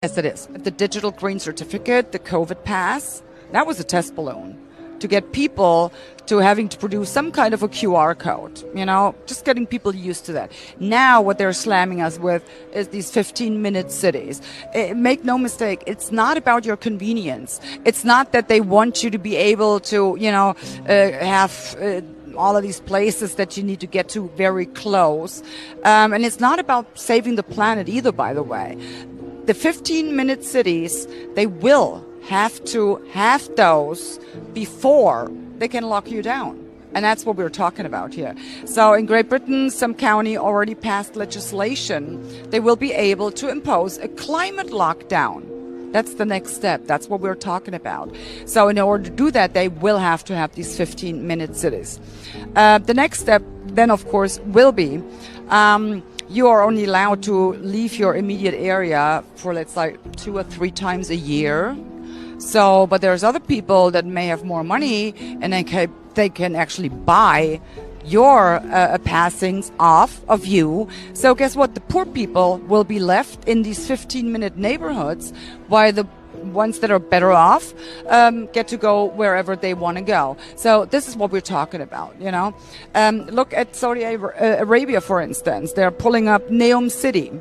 Yes, it is. The digital green certificate, the COVID pass, that was a test balloon to get people to having to produce some kind of a QR code, just getting people used to that. Now what they're slamming us with is these 15-minute cities. Make no mistake, it's not about your convenience. It's not that they want you to be able to, have all of these places that you need to get to very close. And it's not about saving the planet either, by the way. The 15-minute cities, they will have to have those before they can lock you down. And that's what we're talking about here. So in Great Britain, some county already passed legislation. They will be able to impose a climate lockdown. That's the next step. That's what we're talking about. So in order to do that, they will have to have these 15-minute cities. The next step then, of course, will be you are only allowed to leave your immediate area for, let's say, 2 or 3 times a year. So, but there's other people that may have more money and they can actually buy your passings off of you. So guess what? The poor people will be left in these 15-minute neighborhoods while the ones that are better off get to go wherever they want to go. So this is what we're talking about, Look at Saudi Arabia, for instance. They're pulling up Neom City.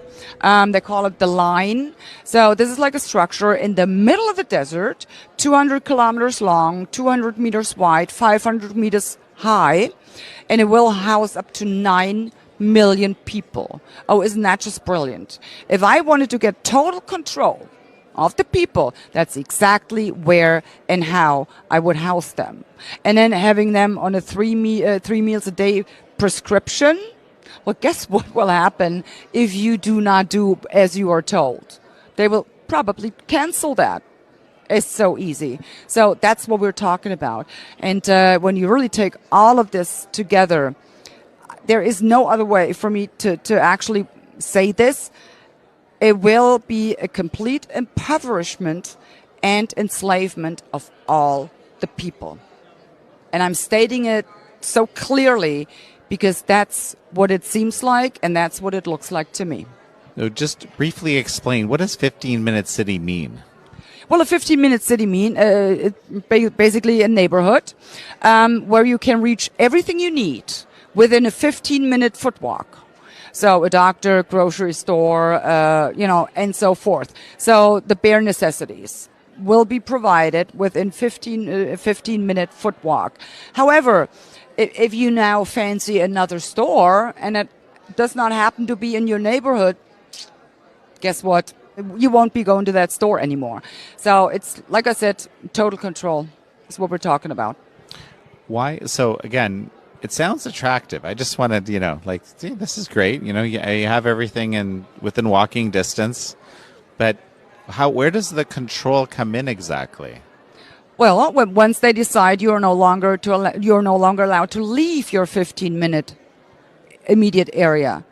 They call it the Line. So this is like a structure in the middle of the desert, 200 kilometers long, 200 meters wide, 500 meters high, and it will house up to 9 million people. Oh, isn't that just brilliant? If I wanted to get total control of the people, that's exactly where and how I would house them. And then having them on a 3 meals a day prescription. Well, guess what will happen if you do not do as you are told? They will probably cancel that. It's so easy. So that's what we're talking about. And when you really take all of this together, there is no other way for me to actually say this. It will be a complete impoverishment and enslavement of all the people. And I'm stating it so clearly because that's what it seems like and that's what it looks like to me. So just briefly explain, what does 15-minute city mean? Well, a 15-minute city basically a neighborhood where you can reach everything you need within a 15-minute foot walk. So a doctor, grocery store, and so forth. So the bare necessities will be provided within 15-minute foot walk. However, if you now fancy another store and it does not happen to be in your neighborhood, guess what? You won't be going to that store anymore. So it's, like I said, total control is what we're talking about. Why? So again, it sounds attractive. I just wanted, see, this is great. You have everything within walking distance, but where does the control come in exactly? Well, once they decide you're no longer allowed to leave your 15-minute immediate area.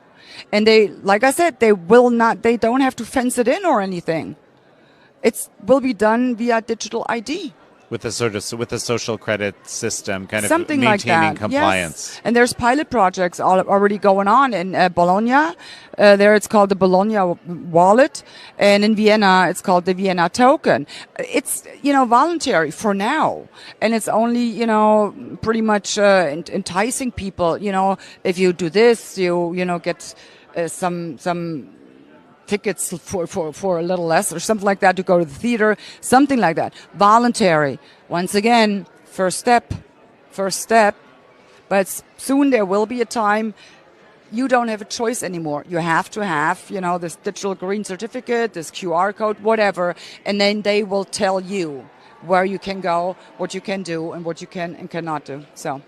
And they, like I said, they don't have to fence it in or anything. It will be done via digital ID. With a social credit system, kind of something maintaining like that. Compliance. Yes. And there's pilot projects already going on in Bologna. There it's called the Bologna Wallet. And in Vienna, it's called the Vienna Token. It's, voluntary for now. And it's only, pretty much enticing people. If you do this, you get some tickets for a little less or something like that to go to the theater, something like that. Voluntary. Once again, first step. But soon there will be a time you don't have a choice anymore. You have to have, this digital green certificate, this QR code, whatever, and then they will tell you where you can go, what you can do, and what you can and cannot do. So.